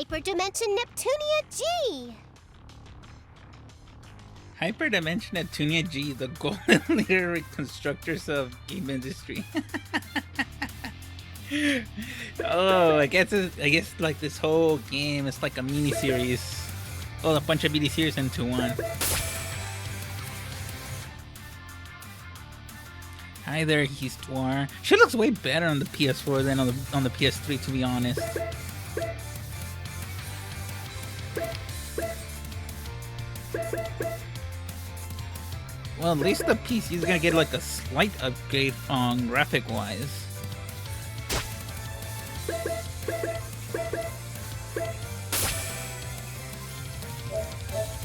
Hyperdimension Neptunia G! Hyperdimension Neptunia G, the golden leader reconstructors of game industry. Oh, I guess like this whole game is like a mini series. Oh, a bunch of mini series into one. Hi there, Histoire. She looks way better on the PS4 than on the PS3, to be honest. Well, at least the PC is gonna get like a slight upgrade on graphic-wise.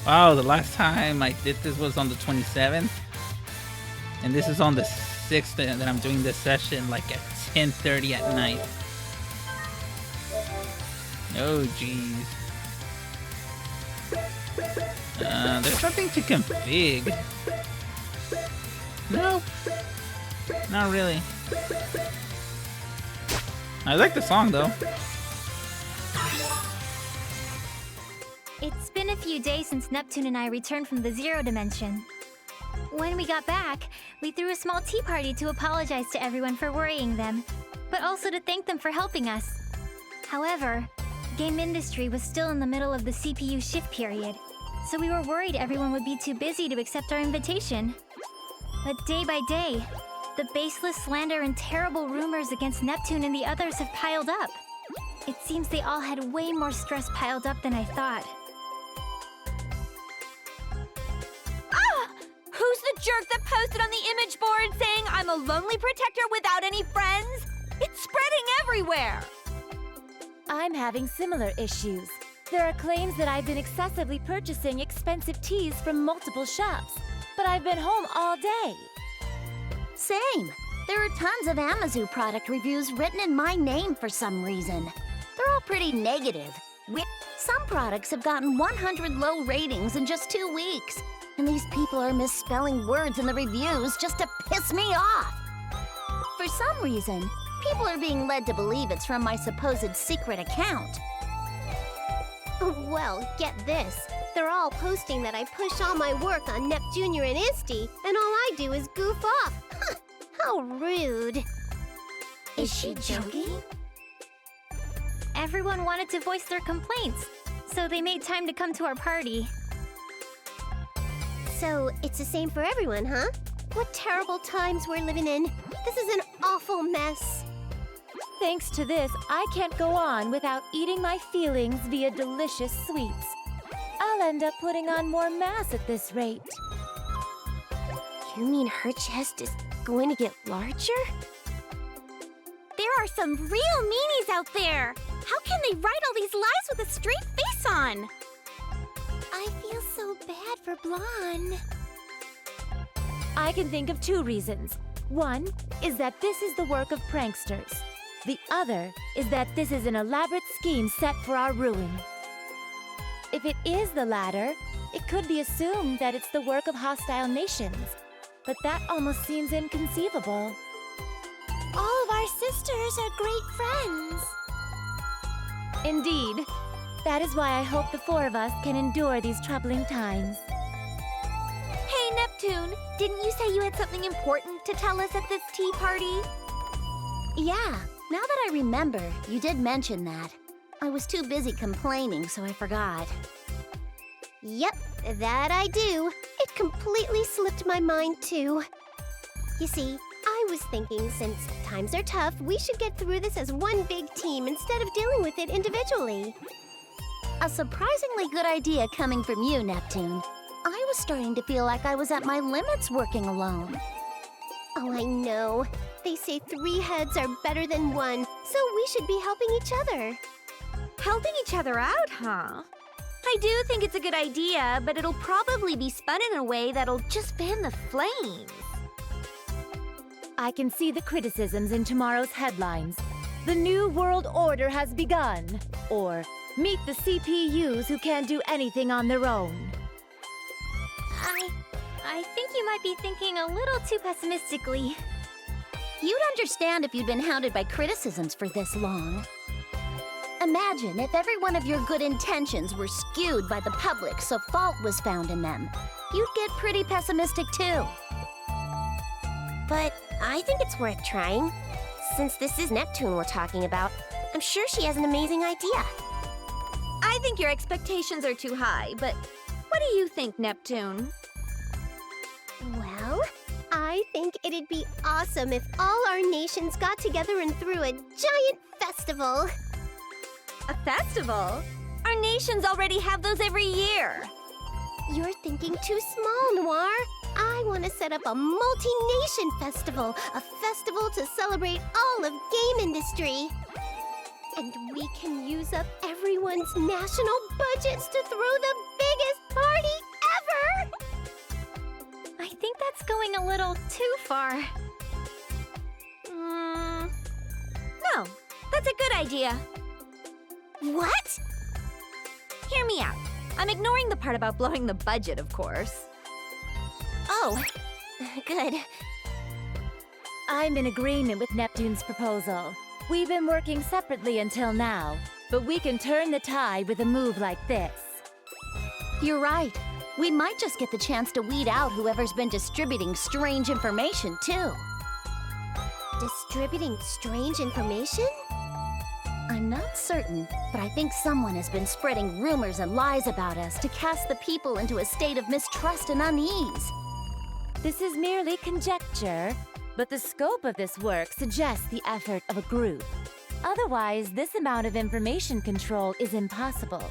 Wow, the last time I did this was on the 27th, and this is on the 6th that I'm doing this session, like at 10:30 at night. Oh, jeez. There's nothing to config. Nope. Not really. I like the song though. It's been a few days since Neptune and I returned from the Zero Dimension. When we got back, we threw a small tea party to apologize to everyone for worrying them, but also to thank them for helping us. However, game industry was still in the middle of the CPU shift period, so we were worried everyone would be too busy to accept our invitation. But day by day, the baseless slander and terrible rumors against Neptune and the others have piled up. It seems they all had way more stress piled up than I thought. Ah! Who's the jerk that posted on the image board saying I'm a lonely protector without any friends? It's spreading everywhere! I'm having similar issues. There are claims that I've been excessively purchasing expensive teas from multiple shops, but I've been home all day. Same. There are tons of Amazu product reviews written in my name for some reason. They're all pretty negative. Some products have gotten 100 low ratings in just 2 weeks, and these people are misspelling words in the reviews just to piss me off. For some reason, people are being led to believe it's from my supposed secret account. Well, get this. They're all posting that I push all my work on Nep Jr. and Isty, and all I do is goof off. How rude. Is she joking? Everyone wanted to voice their complaints, so they made time to come to our party. So, it's the same for everyone, huh? What terrible times we're living in. This is an awful mess. Thanks to this, I can't go on without eating my feelings via delicious sweets. I'll end up putting on more mass at this rate. You mean her chest is going to get larger? There are some real meanies out there! How can they write all these lies with a straight face on? I feel so bad for Blonde. I can think of 2 reasons. One is that this is the work of pranksters. The other is that this is an elaborate scheme set for our ruin. If it is the latter, it could be assumed that it's the work of hostile nations. But that almost seems inconceivable. All of our sisters are great friends. Indeed. That is why I hope the 4 of us can endure these troubling times. Hey, Neptune, didn't you say you had something important to tell us at this tea party? Yeah, now that I remember, you did mention that. I was too busy complaining, so I forgot. Yep, that I do. It completely slipped my mind, too. You see, I was thinking since times are tough, we should get through this as one big team instead of dealing with it individually. A surprisingly good idea coming from you, Neptune. I was starting to feel like I was at my limits working alone. Oh, I know. They say 3 heads are better than 1, so we should be helping each other. Helping each other out, huh? I do think it's a good idea, but it'll probably be spun in a way that'll just fan the flames. I can see the criticisms in tomorrow's headlines. The New World Order has begun. Or, meet the CPUs who can't do anything on their own. I think you might be thinking a little too pessimistically. You'd understand if you'd been hounded by criticisms for this long. Imagine if every one of your good intentions were skewed by the public so fault was found in them. You'd get pretty pessimistic too. But I think it's worth trying. Since this is Neptune we're talking about, I'm sure she has an amazing idea. I think your expectations are too high, but what do you think, Neptune? Well, I think it'd be awesome if all our nations got together and threw a giant festival. A festival? Our nations already have those every year. You're thinking too small, Noir. I want to set up a multi-nation festival, a festival to celebrate all of game industry. And we can use up everyone's national budgets to throw the biggest party ever! I think that's going a little too far. No, that's a good idea. What? Hear me out. I'm ignoring the part about blowing the budget, of course. Oh, good. I'm in agreement with Neptune's proposal. We've been working separately until now, but we can turn the tide with a move like this. You're right. We might just get the chance to weed out whoever's been distributing strange information, too. Distributing strange information? I'm not certain, but I think someone has been spreading rumors and lies about us to cast the people into a state of mistrust and unease. This is merely conjecture, but the scope of this work suggests the effort of a group. Otherwise, this amount of information control is impossible.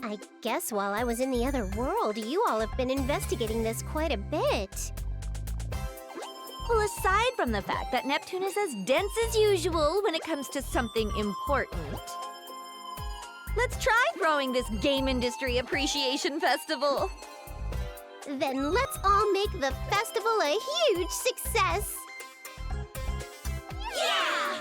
I guess while I was in the other world, you all have been investigating this quite a bit. Well, aside from the fact that Neptune is as dense as usual when it comes to something important, let's try throwing this game industry appreciation festival. Then let's all make the festival a huge success! Yeah!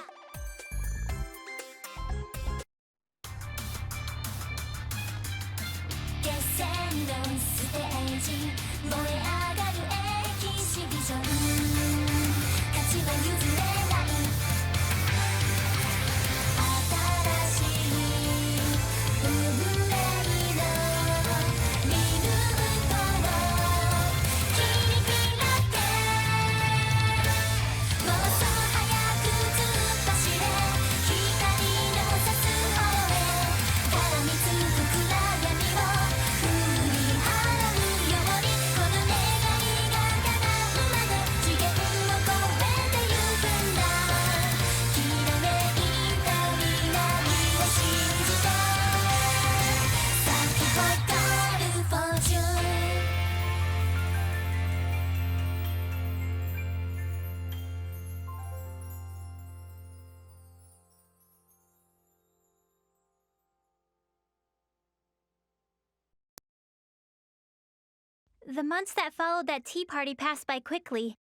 The months that followed that tea party passed by quickly,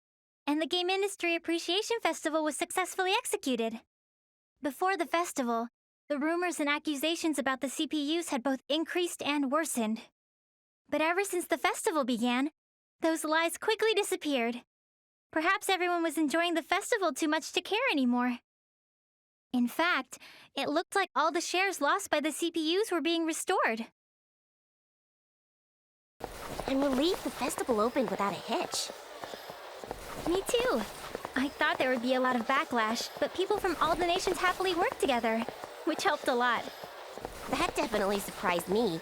and the Game Industry Appreciation Festival was successfully executed. Before the festival, the rumors and accusations about the CPUs had both increased and worsened. But ever since the festival began, those lies quickly disappeared. Perhaps everyone was enjoying the festival too much to care anymore. In fact, it looked like all the shares lost by the CPUs were being restored. I'm relieved the festival opened without a hitch. Me too. I thought there would be a lot of backlash, but people from all the nations happily worked together, which helped a lot. That definitely surprised me.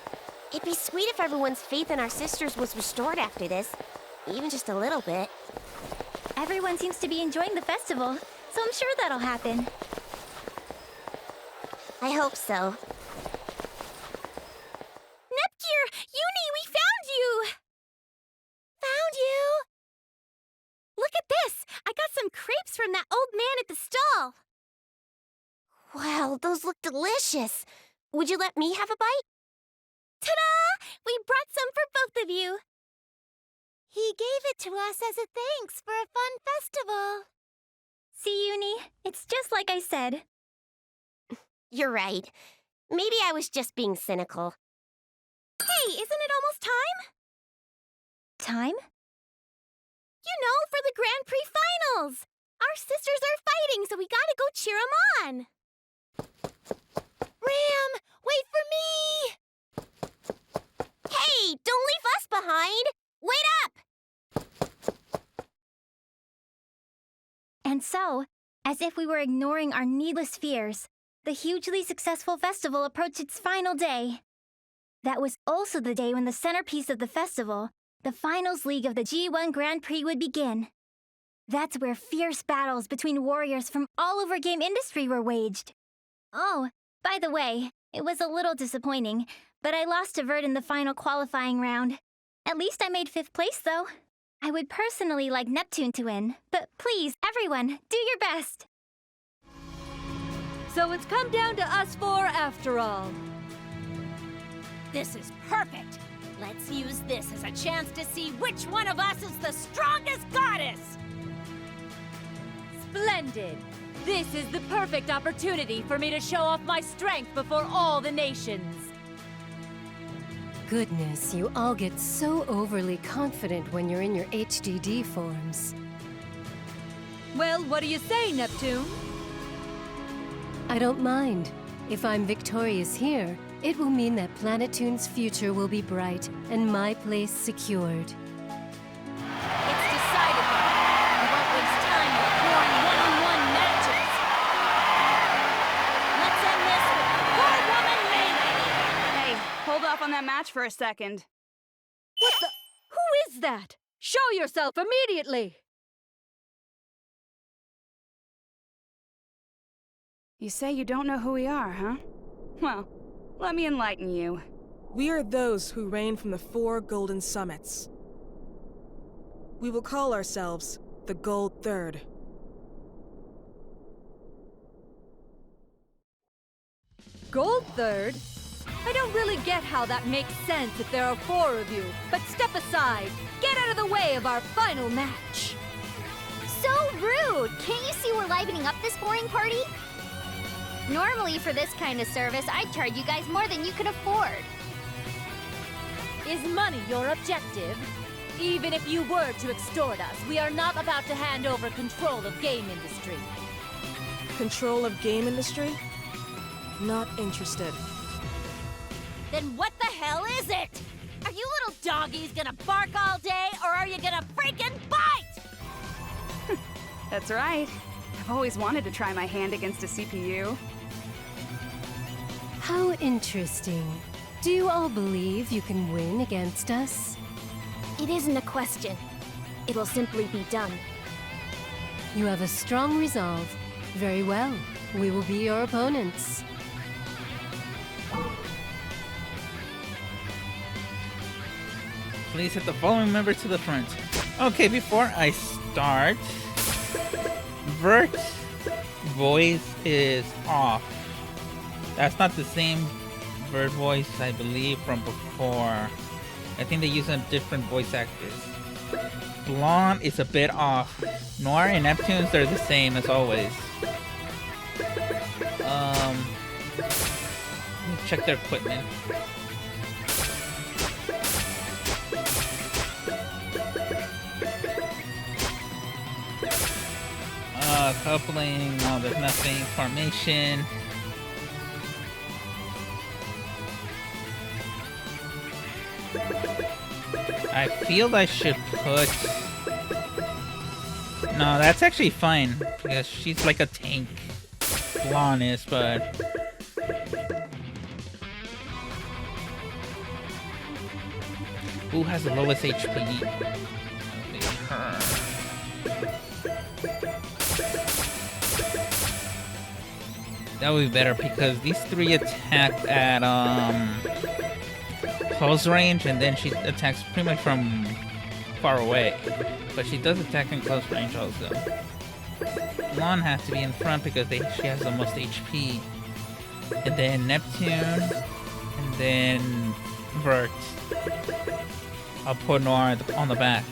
It'd be sweet if everyone's faith in our sisters was restored after this, even just a little bit. Everyone seems to be enjoying the festival, so I'm sure that'll happen. I hope so. Nepgear! Uni, we found you! Found you? Look at this! I got some crepes from that old man at the stall. Wow, those look delicious. Would you let me have a bite? Ta-da! We brought some for both of you. He gave it to us as a thanks for a fun festival. See, Uni? It's just like I said. You're right. Maybe I was just being cynical. Hey, isn't it almost time? Time? You know, for the Grand Prix finals. Our sisters are fighting, so we gotta go cheer them on. Ram! Wait for me! Hey, don't leave us behind! Wait up! And so, as if we were ignoring our needless fears, the hugely successful festival approached its final day. That was also the day when the centerpiece of the festival, the finals league of the G1 Grand Prix, would begin. That's where fierce battles between warriors from all over game industry were waged. Oh, by the way, it was a little disappointing, but I lost to Vert in the final qualifying round. At least I made 5th place, though. I would personally like Neptune to win, but please, everyone, do your best. So it's come down to us four after all. This is perfect! Let's use this as a chance to see which one of us is the strongest goddess! Splendid! This is the perfect opportunity for me to show off my strength before all the nations. Goodness, you all get so overly confident when you're in your HDD forms. Well, what do you say, Neptune? I don't mind. If I'm victorious here, it will mean that Planetoon's future will be bright and my place secured. It's decided then. We won't waste time with boring one-on-one matches. Let's end this with a four-woman melee! Hey, hold off on that match for a second. What the? Who is that? Show yourself immediately! You say you don't know who we are, huh? Well, let me enlighten you. We are those who reign from the 4 golden summits. We will call ourselves the Gold Third. Gold Third? I don't really get how that makes sense if there are 4 of you, but step aside. Get out of the way of our final match. So rude! Can't you see we're livening up this boring party? Normally, for this kind of service, I'd charge you guys more than you can afford. Is money your objective? Even if you were to extort us, we are not about to hand over control of game industry. Control of game industry? Not interested. Then what the hell is it? Are you little doggies gonna bark all day, or are you gonna freaking bite? That's right. I've always wanted to try my hand against a CPU. How interesting. Do you all believe you can win against us? It isn't a question. It'll simply be done. You have a strong resolve. Very well. We will be your opponents. Please hit the following member to the front. Okay, before I start, Vert's voice is off. That's not the same Vert voice, I believe, from before. I think they use a different voice actors. Blonde is a bit off. Noir and Neptune's, they're the same as always. Let me check their equipment. Coupling, no, there's nothing. Formation. I feel I should put... No, that's actually fine, because she's like a tank. Blonde is, but... Who has the lowest HP? Her. That would be better because these 3 attack at close range, and then she attacks pretty much from far away. But she does attack in close range also. Blonde has to be in front because she has the most HP. And then Neptune, and then Vert. I'll put Noir on the back.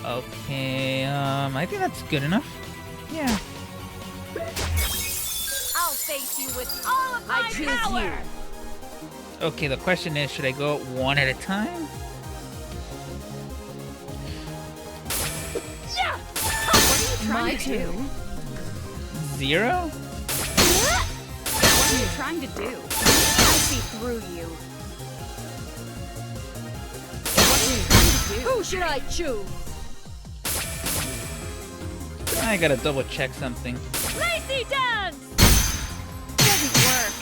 Okay, I think that's good enough. Yeah. I'll face you with all of my power! Okay, the question is, should I go one at a time? Yeah! What are you trying to do? 0? What are you trying to do? I see through you. What are you trying to do? Who should I choose? I gotta double check something. Lazy dance! Doesn't work.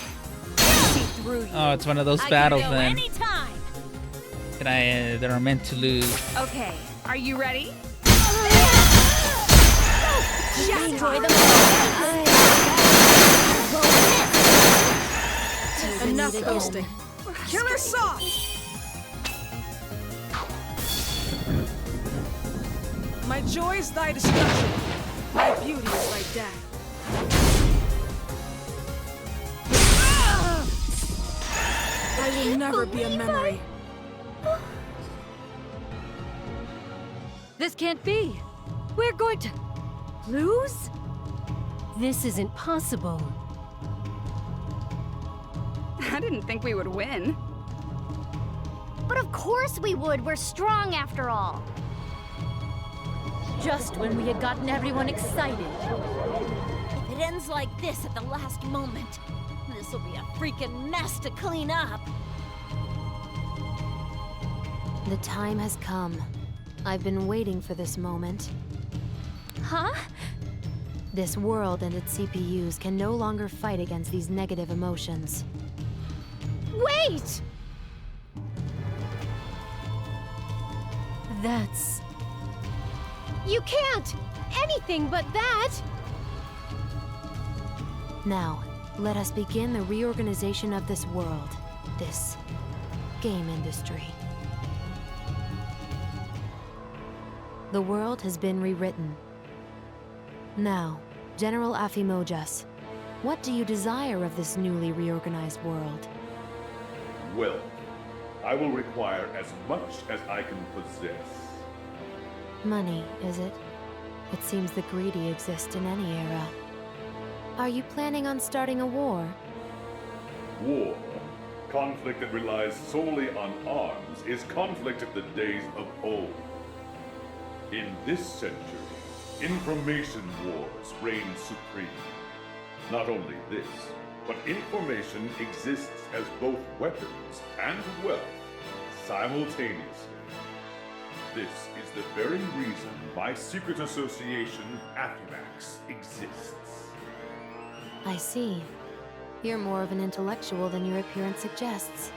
I see through you. Oh, it's one of those I battles can go then anytime. that are meant to lose. Okay, are you ready? Enjoy the Enough boasting. Killer sauce! My joy is thy destruction. My beauty is thy death. I will never be a memory. This can't be. We're going to lose? This isn't possible. I didn't think we would win. But of course we would. We're strong after all. Just when we had gotten everyone excited. If it ends like this at the last moment, this will be a freaking mess to clean up. The time has come. I've been waiting for this moment. Huh? This world and its CPUs can no longer fight against these negative emotions. Wait! That's... You can't! Anything but that! Now, let us begin the reorganization of this world. This game industry. The world has been rewritten. Now, General Afimojas, what do you desire of this newly reorganized world? Well, I will require as much as I can possess. Money, is it? It seems the greedy exist in any era. Are you planning on starting a war? War, conflict that relies solely on arms, is conflict of the days of old. In this century, information wars reign supreme. Not only this, but information exists as both weapons and wealth simultaneously. This is the very reason my secret association, Afimax, exists. I see. You're more of an intellectual than your appearance suggests.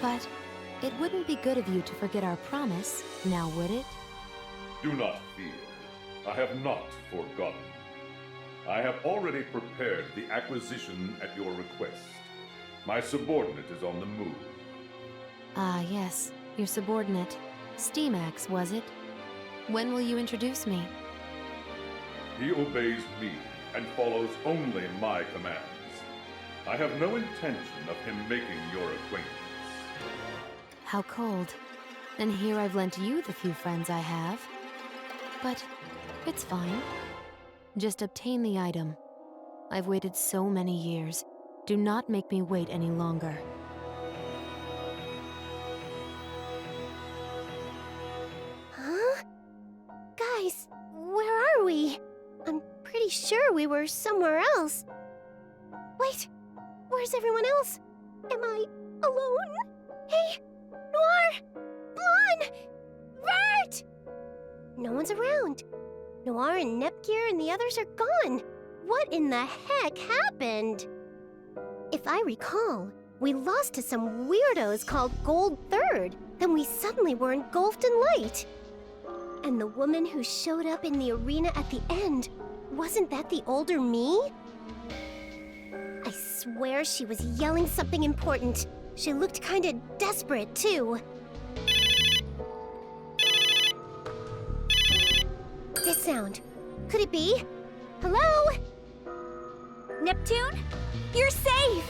But it wouldn't be good of you to forget our promise, now would it? Do not fear. I have not forgotten. I have already prepared the acquisition at your request. My subordinate is on the move. Ah, yes. Your subordinate. Steamax, was it? When will you introduce me? He obeys me and follows only my commands. I have no intention of him making your acquaintance. How cold. And here I've lent you the few friends I have. But it's fine. Just obtain the item. I've waited so many years. Do not make me wait any longer. Huh? Guys, where are we? I'm pretty sure we were somewhere else. Wait, where's everyone else? Am I alone? Hey, Noir! Blonde! Vert! No one's around. Noir and Nepgear and the others are gone. What in the heck happened? If I recall, we lost to some weirdos called Gold Third. Then we suddenly were engulfed in light. And the woman who showed up in the arena at the end, wasn't that the older me? I swear she was yelling something important. She looked kinda desperate, too. This sound. Could it be? Hello? Neptune? You're safe!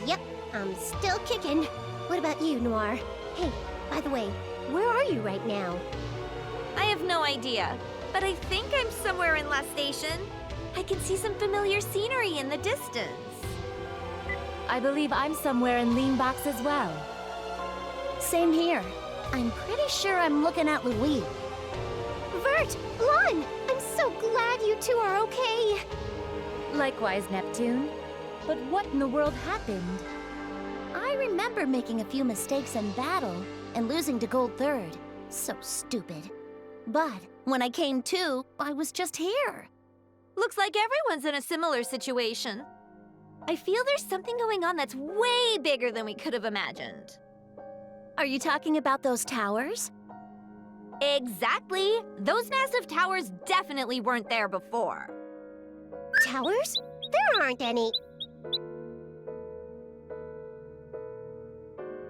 Yep, I'm still kicking. What about you, Noir? Hey, by the way, where are you right now? I have no idea, but I think I'm somewhere in La Station. I can see some familiar scenery in the distance. I believe I'm somewhere in Leanbox as well. Same here. I'm pretty sure I'm looking at Louis. Vert! Lon! I'm so glad you two are okay! Likewise, Neptune. But what in the world happened? I remember making a few mistakes in battle and losing to Gold Third. So stupid. But when I came to, I was just here. Looks like everyone's in a similar situation. I feel there's something going on that's way bigger than we could have imagined. Are you talking about those towers? Exactly! Those massive towers definitely weren't there before. Towers? There aren't any.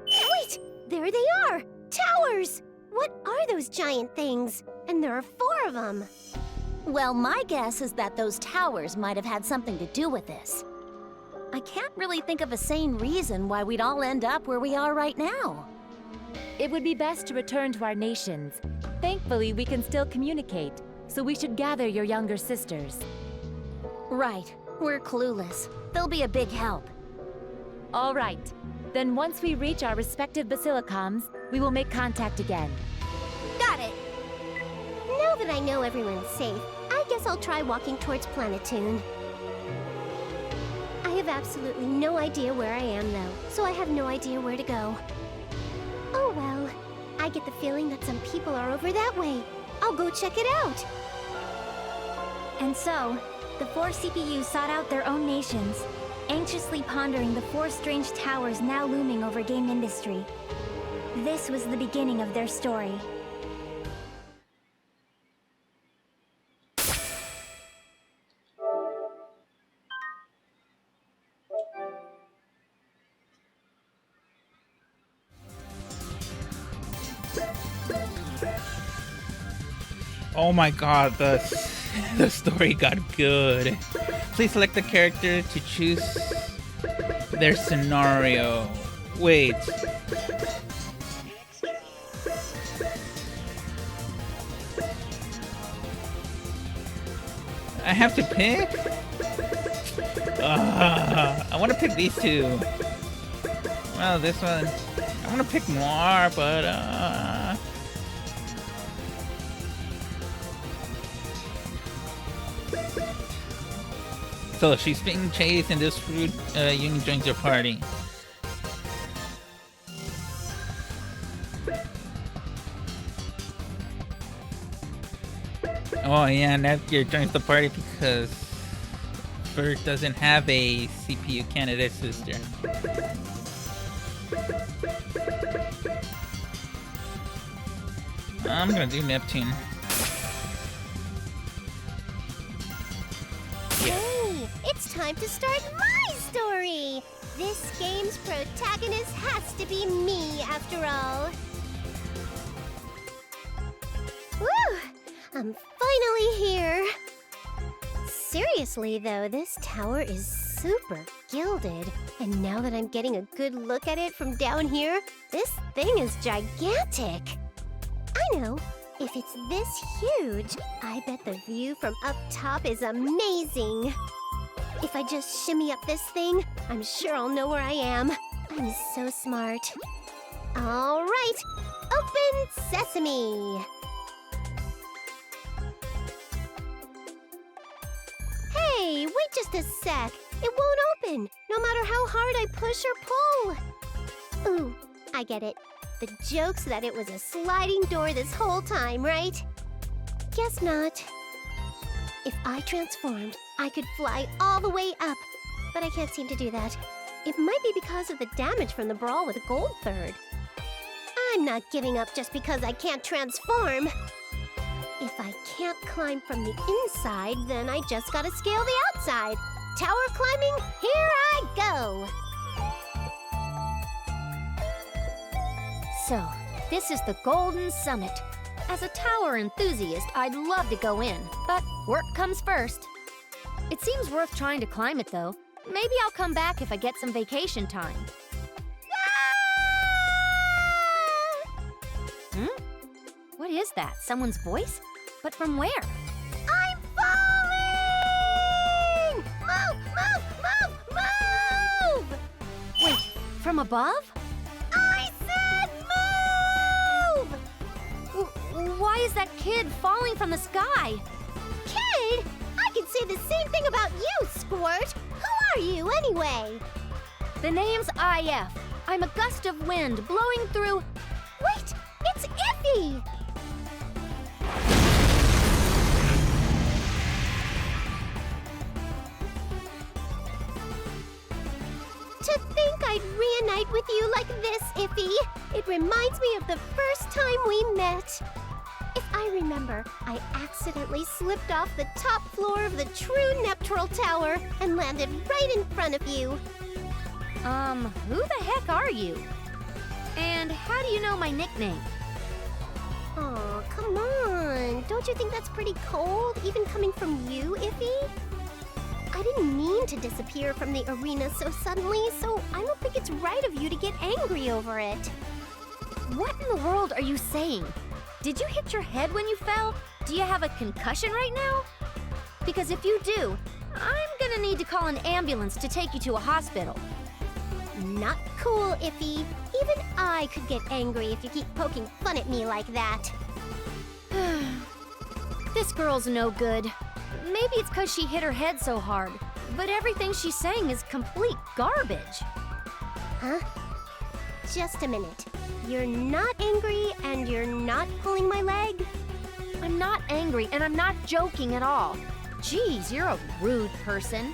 Wait! There they are! Towers! What are those giant things? And there are 4 of them. Well, my guess is that those towers might have had something to do with this. I can't really think of a sane reason why we'd all end up where we are right now. It would be best to return to our nations. Thankfully, we can still communicate, so we should gather your younger sisters. Right. We're clueless. They'll be a big help. All right. Then once we reach our respective basilicums, we will make contact again. Got it! Now that I know everyone's safe, I guess I'll try walking towards Planetoon. I have absolutely no idea where I am, though, so I have no idea where to go. Oh well, I get the feeling that some people are over that way. I'll go check it out. And so, the 4 CPUs sought out their own nations, anxiously pondering the 4 strange towers now looming over game industry. This was the beginning of their story. Oh my god, the story got good. Please select the character to choose their scenario. Wait. I have to pick? I want to pick these 2. Well, this one... I want to pick more, but So she's being chased and this rude Ying joins your party. Oh yeah, Netgear joins the party because Bert doesn't have a CPU candidate sister. I'm gonna do Neptune. Hey, it's time to start my story! This game's protagonist has to be me, after all. Woo! I'm finally here! Seriously, though, this tower is super gilded. And now that I'm getting a good look at it from down here, this thing is gigantic! I know! If it's this huge, I bet the view from up top is amazing! If I just shimmy up this thing, I'm sure I'll know where I am. I'm so smart. All right, open sesame! Hey, wait just a sec. It won't open, no matter how hard I push or pull. Ooh, I get it. The joke's that it was a sliding door this whole time, right? Guess not. If I transformed, I could fly all the way up, but I can't seem to do that. It might be because of the damage from the brawl with Gold Third. I'm not giving up just because I can't transform. If I can't climb from the inside, then I just gotta scale the outside. Tower climbing, here I go! So, this is the Golden Summit. As a tower enthusiast, I'd love to go in, but work comes first. It seems worth trying to climb it, though. Maybe I'll come back if I get some vacation time. What is that? Someone's voice? But from where? I'm falling! Move, move, move, move! Wait, from above? I said move! Why is that kid falling from the sky? Kid? I can say the same thing about you, Squirt! Who are you, anyway? way. The name's IF. I'm a gust of wind blowing through... Wait! It's Iffy! To think I'd reunite with you like this, Iffy. It reminds me of the first time we met. If I remember, I accidentally slipped off the top floor of the true Neptural Tower and landed right in front of you. Who the heck are you? And how do you know my nickname? Oh, come on. Don't you think that's pretty cold, even coming from you, Iffy? I didn't mean to disappear from the arena so suddenly, so I don't think it's right of you to get angry over it. What in the world are you saying? Did you hit your head when you fell? Do you have a concussion right now? Because if you do, I'm gonna need to call an ambulance to take you to a hospital. Not cool, Iffy. Even I could get angry if you keep poking fun at me like that. This girl's no good. Maybe it's because she hit her head so hard, but everything she's saying is complete garbage. Huh? Just a minute. You're not angry and you're not pulling my leg? I'm not angry and I'm not joking at all. Jeez, you're a rude person.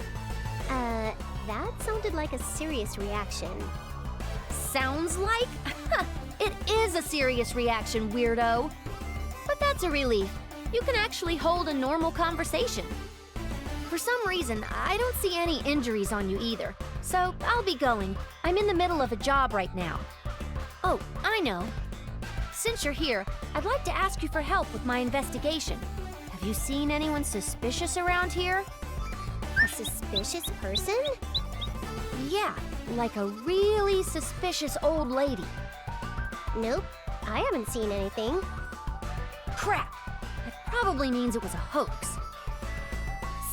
That sounded like a serious reaction. Sounds like? It is a serious reaction, weirdo. But that's a relief. You can actually hold a normal conversation. For some reason, I don't see any injuries on you either. So I'll be going. I'm in the middle of a job right now. Oh, I know. Since you're here, I'd like to ask you for help with my investigation. Have you seen anyone suspicious around here? A suspicious person? Yeah, like a really suspicious old lady. Nope, I haven't seen anything. Crap! That probably means it was a hoax.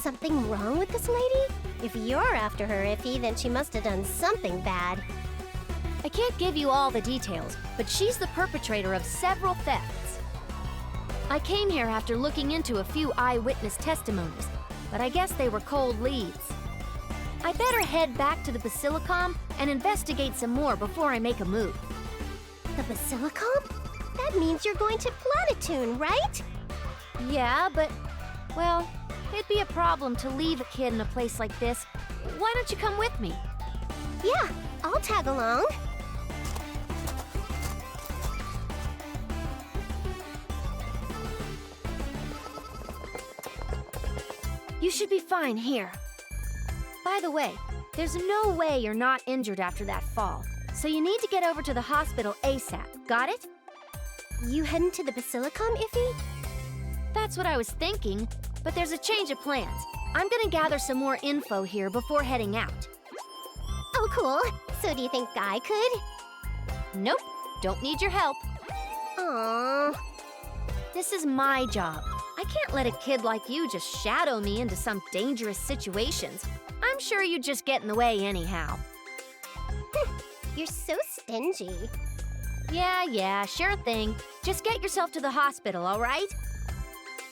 Something wrong with this lady? If you're after her, Iffy, then she must have done something bad. I can't give you all the details, but she's the perpetrator of several thefts. I came here after looking into a few eyewitness testimonies, but I guess they were cold leads. I better head back to the Basilicom and investigate some more before I make a move. The Basilicom? That means you're going to Planetoon, right? Yeah, but, well, it'd be a problem to leave a kid in a place like this. Why don't you come with me? Yeah, I'll tag along. You should be fine here. By the way, there's no way you're not injured after that fall, so you need to get over to the hospital ASAP. Got it? You heading to the Basilicom, Iffy? That's what I was thinking, but there's a change of plans. I'm gonna gather some more info here before heading out. Oh, cool. So do you think I could? Nope, don't need your help. Aww. This is my job. I can't let a kid like you just shadow me into some dangerous situations. I'm sure you'd just get in the way anyhow. You're so stingy. Yeah, sure thing. Just get yourself to the hospital, all right?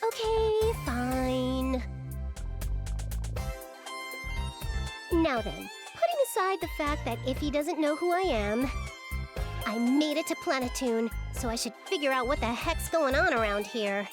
Okay, fine. Now then, putting aside the fact that Iffy doesn't know who I am, I made it to Planetoon, so I should figure out what the heck's going on around here.